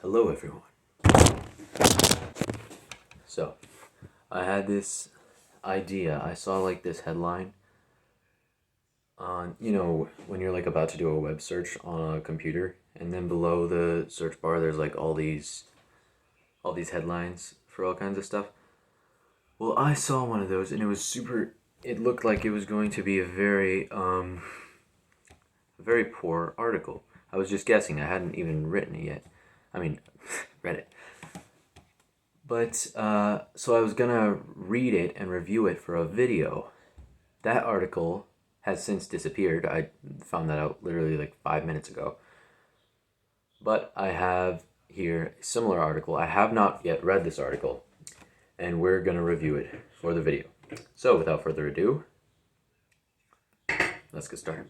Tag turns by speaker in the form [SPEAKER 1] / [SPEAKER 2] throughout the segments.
[SPEAKER 1] Hello everyone. So, I had this idea. I saw like this headline on, when you're like about to do a web search on a computer, and then below the search bar there's like all these headlines for all kinds of stuff. Well, I saw one of those and it looked like it was going to be a very poor article. I was just guessing. I hadn't even written it yet. I mean, read it. But, so I was gonna read it and review it for a video. That article has since disappeared. I found that out literally like 5 minutes ago. But I have here a similar article. I have not yet read this article, and we're gonna review it for the video. So, without further ado, let's get started.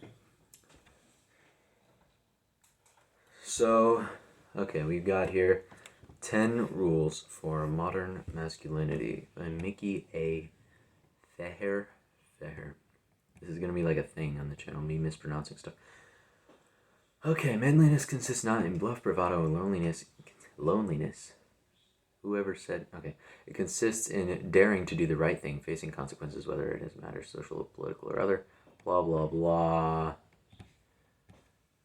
[SPEAKER 1] So, okay, we've got here 10 Rules for Modern Masculinity by Mickey A. Feher. This is going to be like a thing on the channel, me mispronouncing stuff. Okay, manliness consists not in bluff, bravado, and loneliness. Whoever said, okay. It consists in daring to do the right thing, facing consequences, whether it is matters social, political, or other. Blah, blah, blah.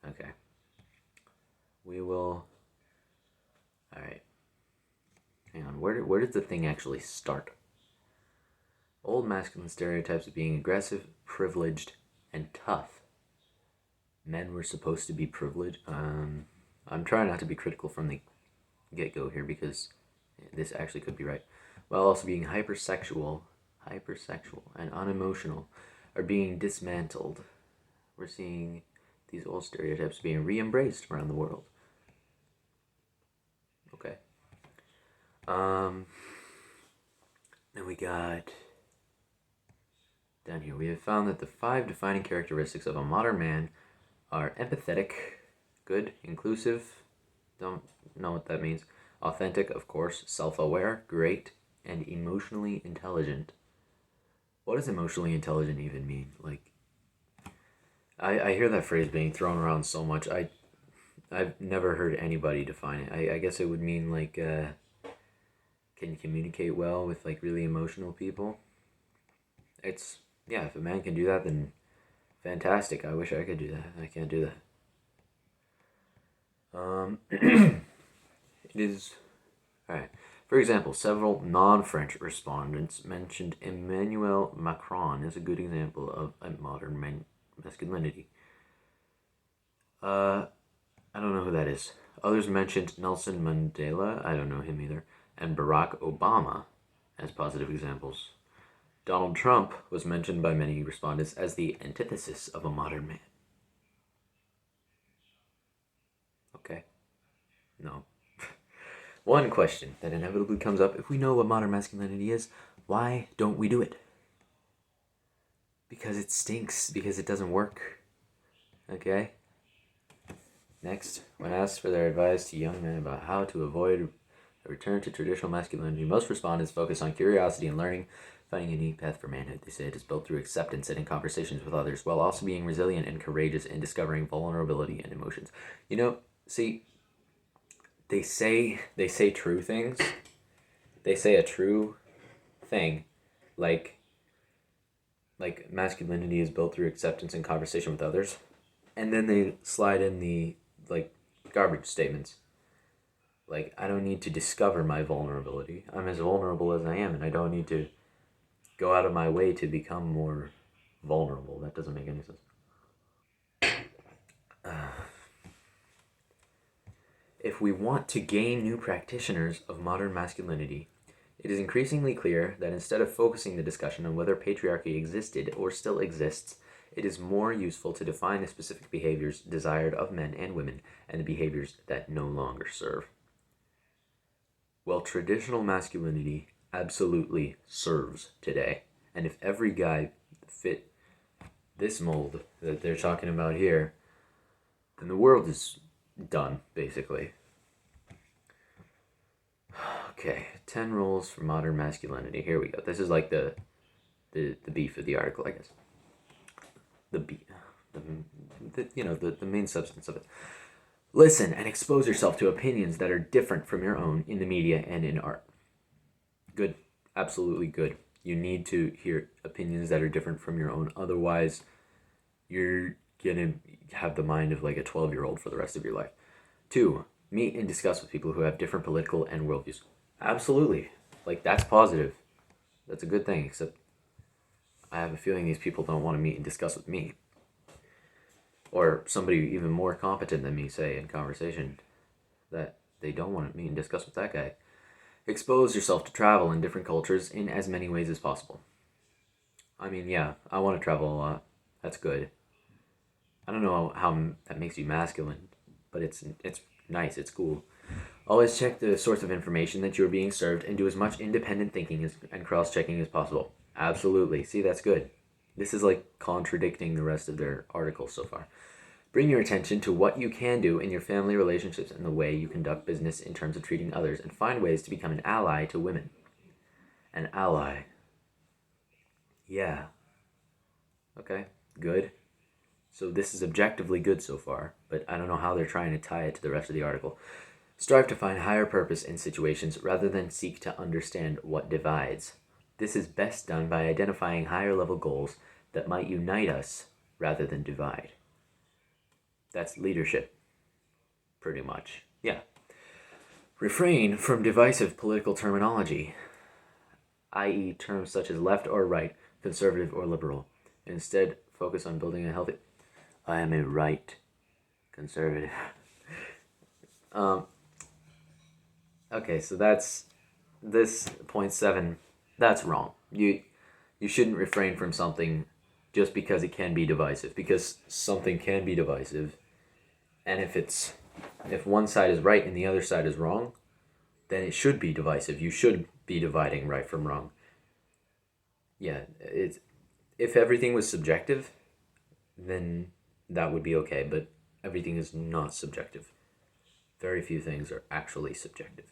[SPEAKER 1] Okay. We will... Alright. Hang on, where does the thing actually start? Old masculine stereotypes of being aggressive, privileged, and tough. Men were supposed to be privileged. I'm trying not to be critical from the get-go here because this actually could be right. While also being hypersexual, and unemotional are being dismantled. We're seeing these old stereotypes being re-embraced around the world. Okay. Then we got... Down here, we have found that the 5 defining characteristics of a modern man are empathetic, good, inclusive, don't know what that means, authentic, of course, self-aware, great, and emotionally intelligent. What does emotionally intelligent even mean? Like, I hear that phrase being thrown around so much. I've never heard anybody define it. I guess it would mean like, can communicate well with like really emotional people. Yeah, if a man can do that, then fantastic. I wish I could do that. I can't do that. It is... Alright. For example, several non-French respondents mentioned Emmanuel Macron as a good example of a modern masculinity. I don't know who that is. Others mentioned Nelson Mandela, I don't know him either, and Barack Obama as positive examples. Donald Trump was mentioned by many respondents as the antithesis of a modern man. Okay. No. One question that inevitably comes up: if we know what modern masculinity is, why don't we do it? Because it stinks, because it doesn't work. Okay? Next, when asked for their advice to young men about how to avoid a return to traditional masculinity, most respondents focus on curiosity and learning, finding a unique path for manhood. They say it is built through acceptance and in conversations with others, while also being resilient and courageous in discovering vulnerability and emotions. See, they say true things. They say a true thing, like masculinity is built through acceptance and conversation with others, and then they slide in the garbage statements. Like, I don't need to discover my vulnerability. I'm as vulnerable as I am, and I don't need to go out of my way to become more vulnerable. That doesn't make any sense. If we want to gain new practitioners of modern masculinity, it is increasingly clear that instead of focusing the discussion on whether patriarchy existed or still exists, it is more useful to define the specific behaviors desired of men and women and the behaviors that no longer serve. Well, traditional masculinity absolutely serves today. And if every guy fit this mold that they're talking about here, then the world is done, basically. Okay, 10 rules for modern masculinity. Here we go. This is like the beef of the article, I guess. The main substance of it. Listen and expose yourself to opinions that are different from your own in the media and in art. Good. Absolutely good. You need to hear opinions that are different from your own. Otherwise, you're going to have the mind of like a 12-year-old for the rest of your life. 2, meet and discuss with people who have different political and worldviews. Absolutely. Like, that's positive. That's a good thing, except I have a feeling these people don't want to meet and discuss with me. Or somebody even more competent than me, say, in conversation, that they don't want to meet and discuss with that guy. Expose yourself to travel in different cultures in as many ways as possible. I mean, yeah, I want to travel a lot. That's good. I don't know how that makes you masculine, but it's nice, it's cool. Always check the source of information that you're being served and do as much independent thinking and cross-checking as possible. Absolutely. See, that's good. This is like contradicting the rest of their articles so far. Bring your attention to what you can do in your family relationships and the way you conduct business in terms of treating others, and find ways to become an ally to women. An ally. Yeah. Okay, good. So this is objectively good so far, but I don't know how they're trying to tie it to the rest of the article. Strive to find higher purpose in situations rather than seek to understand what divides. This is best done by identifying higher level goals that might unite us rather than divide. That's leadership, pretty much. Yeah. Refrain from divisive political terminology, i.e. terms such as left or right, conservative or liberal. Instead, focus on building a healthy... I am a right conservative. Okay, so that's this point 7. That's wrong. You shouldn't refrain from something just because it can be divisive, because something can be divisive, and if one side is right and the other side is wrong, then it should be divisive. You should be dividing right from wrong. Yeah, if everything was subjective, then that would be okay, but everything is not subjective. Very few things are actually subjective.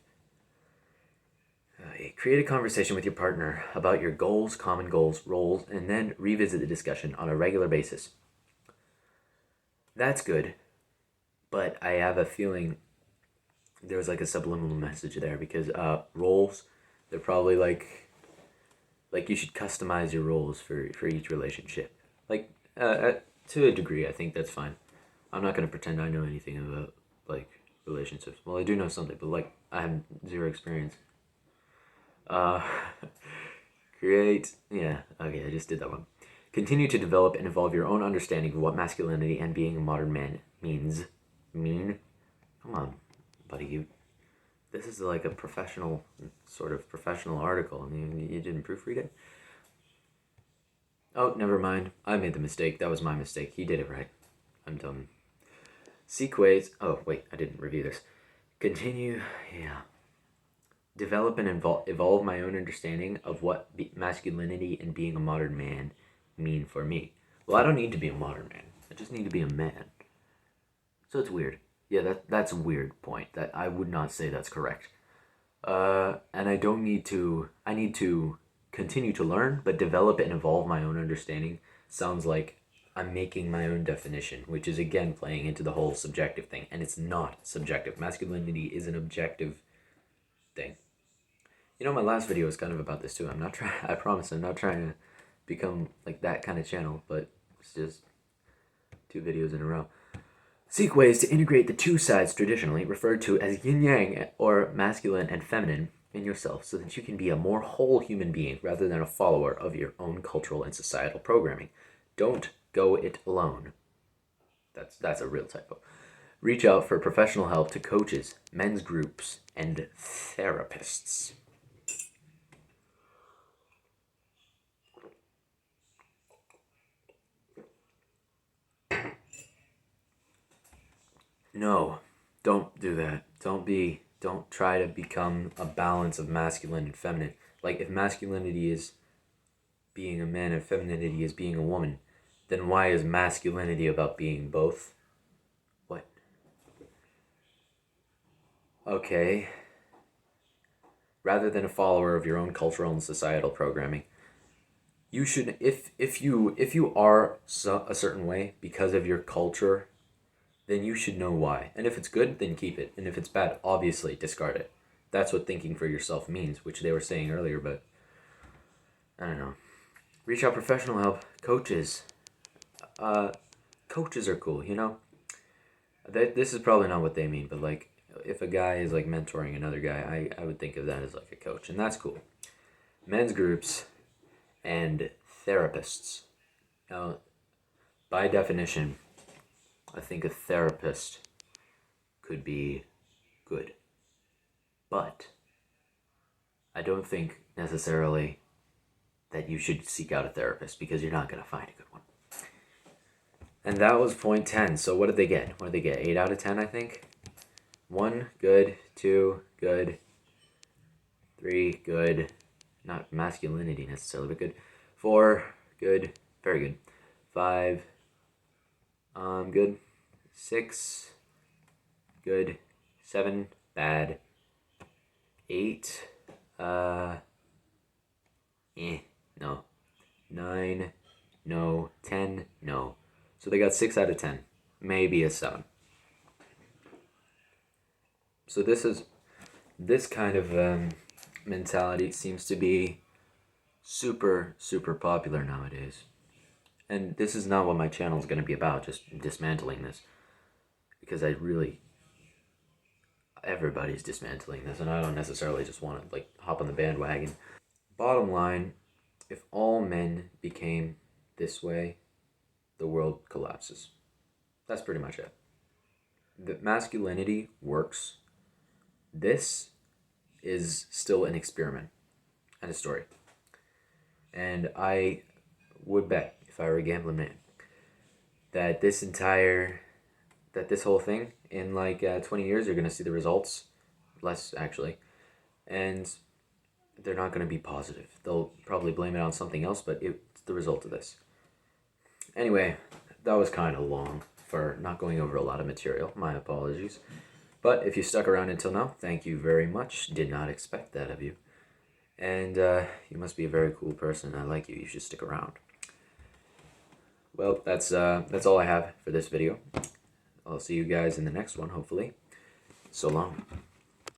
[SPEAKER 1] Create a conversation with your partner about your goals, common goals, roles, and then revisit the discussion on a regular basis. That's good, but I have a feeling there's like a subliminal message there, because roles, they're probably like you should customize your roles for each relationship. Like, to a degree, I think that's fine. I'm not going to pretend I know anything about, like, relationships. Well, I do know something, but, like, I have zero experience. Create... Yeah, okay, I just did that one. Continue to develop and evolve your own understanding of what masculinity and being a modern man means. Come on, buddy, this is like a professional article. I mean, you didn't proofread it? Oh, never mind. I made the mistake. That was my mistake. He did it right. I'm dumb. Seek ways... Oh, wait, I didn't review this. Continue... Yeah. Develop and evolve my own understanding of what masculinity and being a modern man mean for me. Well, I don't need to be a modern man. I just need to be a man. So it's weird. Yeah, that's a weird point. That I would not say that's correct. And I don't need to... I need to continue to learn, but develop and evolve my own understanding sounds like I'm making my own definition, which is again playing into the whole subjective thing, and it's not subjective. Masculinity is an objective thing. You know, my last video was kind of about this too. I promise I'm not trying to become like that kind of channel, but it's just 2 videos in a row. Seek ways to integrate the 2 sides traditionally referred to as yin-yang or masculine and feminine in yourself, so that you can be a more whole human being rather than a follower of your own cultural and societal programming. Don't go it alone. That's a real typo. Reach out for professional help to coaches, men's groups, and therapists. No, don't do that. Don't try to become a balance of masculine and feminine. Like, if masculinity is being a man and femininity is being a woman, then why is masculinity about being both? What? Okay. Rather than a follower of your own cultural and societal programming, you should, if you are a certain way because of your culture, then you should know why. And if it's good, then keep it. And if it's bad, obviously discard it. That's what thinking for yourself means, which they were saying earlier, but I don't know. Reach out professional help. Coaches. Coaches are cool, you know? This is probably not what they mean, but like if a guy is like mentoring another guy, I would think of that as like a coach, and that's cool. Men's groups and therapists. Now, by definition, I think a therapist could be good. But I don't think necessarily that you should seek out a therapist because you're not going to find a good one. And that was point 10. So what did they get? What did they get? 8 out of 10, I think? 1, good. 2, good. 3, good. Not masculinity necessarily, but good. 4, good. Very good. 5, good. 6, good. 7, bad. 8, no. 9, no. 10, no. So they got 6 out of 10. Maybe a 7. So this kind of mentality seems to be super, super popular nowadays. And this is not what my channel is going to be about, just dismantling this. Because everybody's dismantling this, and I don't necessarily just want to like hop on the bandwagon. Bottom line, if all men became this way, the world collapses. That's pretty much it. The masculinity works. This is still an experiment and a story. And I would bet, if I were a gambling man, that this whole thing, in like 20 years, you're going to see the results. Less, actually. And they're not going to be positive. They'll probably blame it on something else, but it's the result of this. Anyway, that was kind of long for not going over a lot of material. My apologies. But if you stuck around until now, thank you very much. Did not expect that of you. And you must be a very cool person. I like you. You should stick around. Well, that's all I have for this video. I'll see you guys in the next one, hopefully. So long.